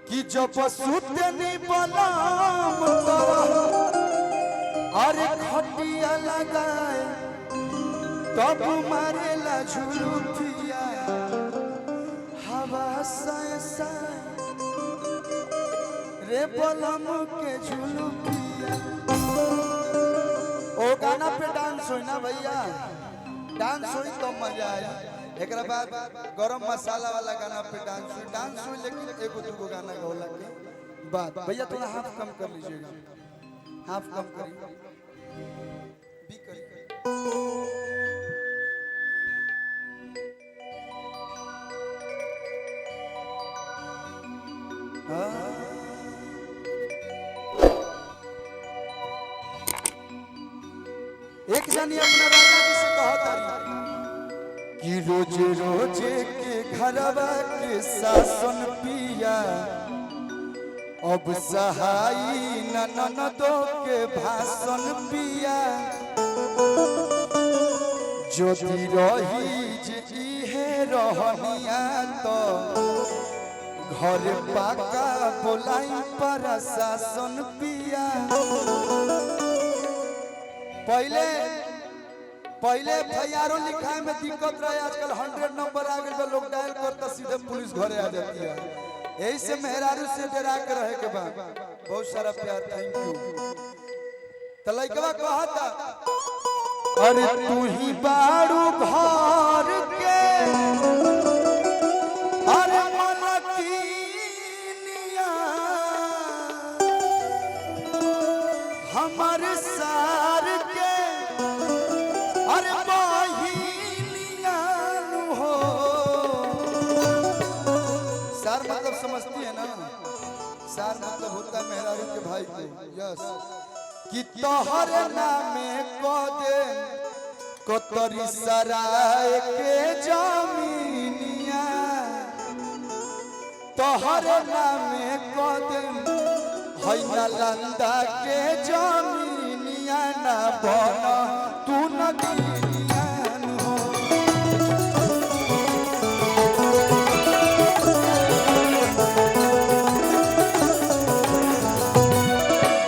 कि जब सुतनी बलाम तरह अरे खटिया लगाए तब मारेला झुलुफिया हवा साए साए रे बलम के झुलुफिया। ओ गाना पे डांस होई ना भैया, डांस होई तो मजा आई। एक बाद गरम मसाला वाला गाना पे डांस हुई लेकिन एगो दूगो गाना गौला के बाद भैया थोड़ा हाफ कम कर लीजिएगा, हाफ कम करिए भी करिए। एक जनी अपना राजा जी से कहता कि रोज रोज के घरवा के शासन पिया अब सहाई ननदों के भाषण पिया ज्योति रही जी है रहनिया तो घर पाका बोलाई प्रशासन पिया। पहले फैयारो लिखाए में दिक्कत रहे, आजकल 100 नंबर आ गए तो लोग डायल करता सीधे पुलिस घरे आ जाती है। यही से मेहरारू से डरा के रहे के बाद बहुत सारा प्यार, थैंक यू। तो लइकवा कहता अरे तू ही बारू घर के अरे मलकिनिया हमारे सार के अरे बहिनिया हो। सार मतलब समझती है ना, सार मतलब होता है मेहरारू के भाई को। यस कि तोहर नामे को दे कोतरी सराय के जमीनिया तोहर नामे को दे है नालंदा के जमीनिया ना बना तू नदीनिया हो।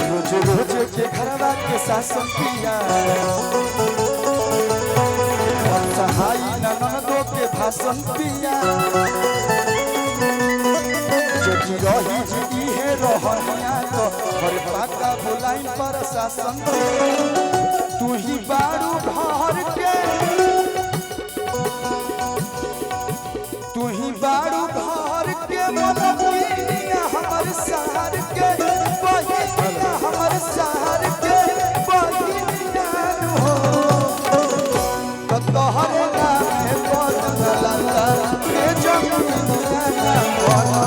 रोज रोज के घरवा के शासन पिया सहाई ननदों के भाषण पिया ज्योति रही जी है रहनिया तो हर पाका बुलाई प्रशासन। तू ही बारू घर के तू ही बारू घर के मलकिनिया हमर शहर के बहिनिया हमर शहर के बहिनिया हो। तो तोहर नाम बदलला के जमीनिया ना बना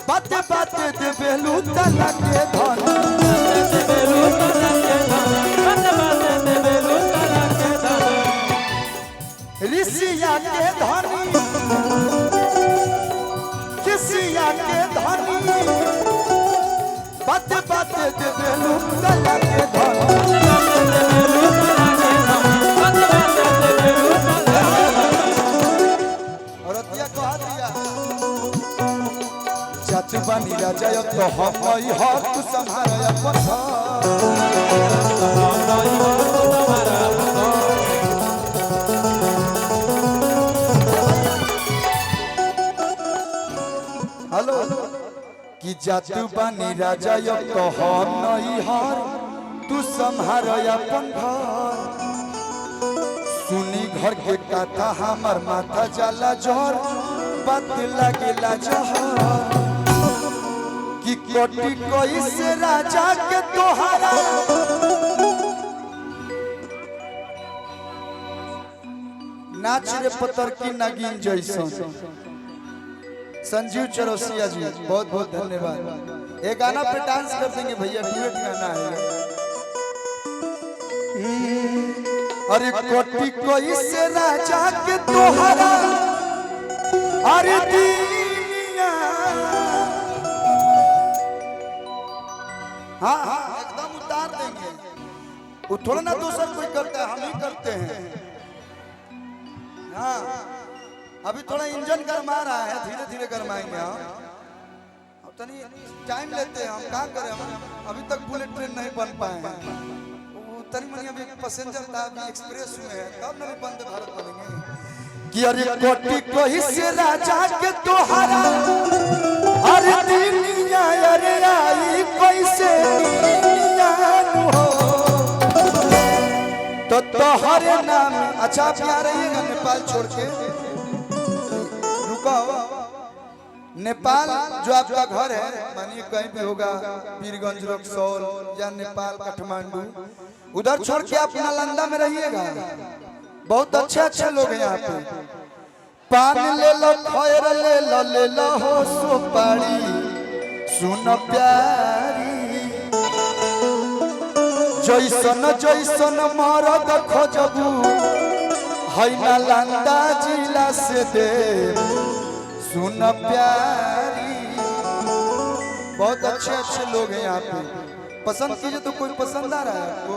बाते बाते दे बेलू तला के धन ऋषिया के धनी किसिया के धनी बाते बाते दे बेलू तला के धन बनी राजा तो हम नहीं हो तू संभाल अपन हेलो कि जातु बनी राजा तो हम नहीं हो तू संभाल अपन घर सुनी घर के कथा हमर माथा जाला जोर बात लगेला जहर कि कोटि कोई से राजा के तोहारा नाच रे पतर की नगीन जैसन। संजीव चौरसिया जी बहुत बहुत धन्यवाद। ये गाना पे डांस कर देंगे भैया, डुएट गाना है। अरे कोटि कोई से राजा के तोहारा अरे दीनिया हाँ हाँ एकदम उतार देंगे। वो थोड़ा ना दूसरा कोई करता है, हम ही करते हैं। हाँ अभी थोड़ा इंजन गरमा रहा है, धीरे धीरे गरमाएंगे हम। अब तनी टाइम लेते हैं, हम क्या करें, हम अभी तक बुलेट ट्रेन नहीं बन पाए हैं। तनी मनी अभी पैसेंजर था, अभी एक्सप्रेस में है, कब नहीं वंदे भारत बनेंगे। कि अरे कोटि कोई से राजा के तोहारा अरे दुनिया अरे आई कोई से हो तो तोहरे नाम। अच्छा आप यहाँ रहिएगा नेपाल छोड़ के, रुको। नेपाल जो आपका घर है, मानिए कहीं भी होगा, पीरगंज रक्सौल या नेपाल काठमांडू, उधर छोड़ के आप नालंदा में रहिएगा। बहुत अच्छे अच्छे लोग हैं यहाँ पे। पान ले लो, खैर ले लो हो सुपारी, सुन प्यारी जैसन जैसन मरद खोजबू है नालंदा जिला से दे सुन प्यारी। बहुत अच्छे अच्छे लोग हैं यहाँ पे, पसंद कीजिए। तो कोई पसंद आ रहा है आपको?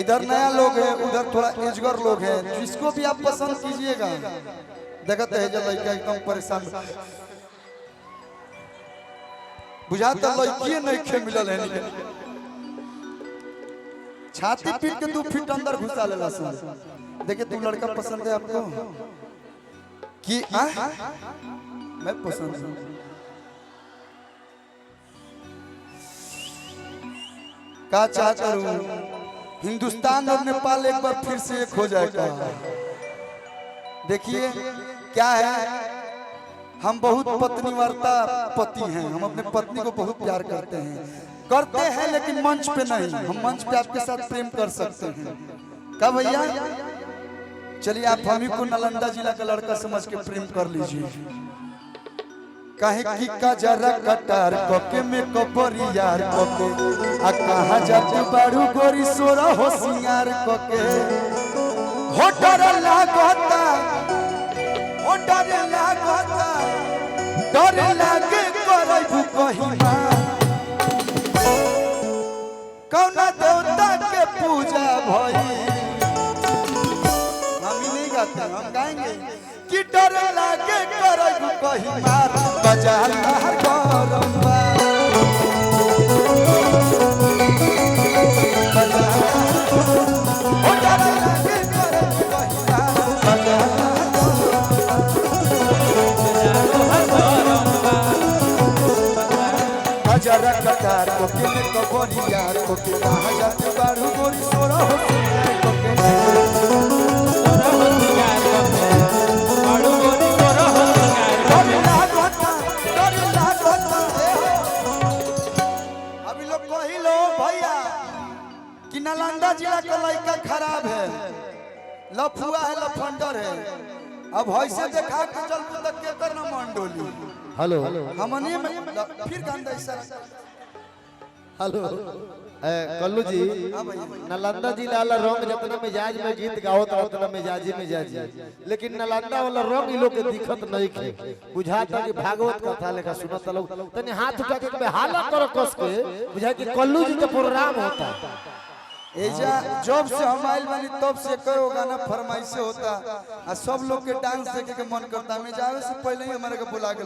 इधर नया लोग है, उधर थोड़ा एजगर लोग है, जिसको भी आप पसंद कीजिएगा। देखते है जब लड़का एकदम परेशान बुझाता लड़की नहीं खे मिलल है, छाती पीट के 2 फीट अंदर घुसा लेला सन। देखिए तू लड़का पसंद है आपको कि मैं पसंद हूं। का चाहता हूं हिंदुस्तान और नेपाल एक बार फिर से एक हो जाएगा। देखिए क्या है, हम बहुत पत्नीवार्ता पति हैं, हम अपने पत्नी को बहुत प्यार करते हैं लेकिन मंच पे नहीं। हम मंच पे आपके साथ प्रेम कर सकते हैं। क्या भैया? चलिए आप हम ही को नालंदा जिला का लड़का समझ के प्रेम कर लीजिए। काहे की का जरा कटार कोके में कबरी यार कोके आ कहां जात बाड़ू गोरी सोरा होशियार कोके हो डर लागता डर लागे करबू कहिमा कौना देवता के पूजा भई। हम ही नहीं गाते, हम गाएंगे कि डर लागे करबू कहिमा बाजार हर गरम्बा ओ डर लागे करबू कहिमा जरा कटार को के कबरी यार को के कहां जाते बाड़ू गोरी सोरा हो को के सोरा हो यार को बाड़ू गोरी सोरा हो डर लागता अभी लोग कहिलो भैया कि नालंदा जिला का लड़का खराब है, लफुआ है, लफंडर है। अब ऐसे देखा के चल तो के करना मंडोली। हेलो हमने फिर गंदा ऐसा हेलो कल्लू जी, नालंदा जिला वाला रंग जितना मिजाज में गीत गाओ तो उतना मिजाजी मिजाजी, लेकिन नालंदा वाला रंग इ लोग के दिखत नहीं खे। बुझाता कि भागवत कथा लेखा सुनत लोग तनी हाथ उठा के हाला करो कस के, बुझा कि कल्लू जी का प्रोग्राम होता। एजा जब से हम आइल बानी तब से कई गाना फरमाइश होता, सब लोग के डांस देखे के मन करता। मैं जावे से पहले ही हमारे के बुला के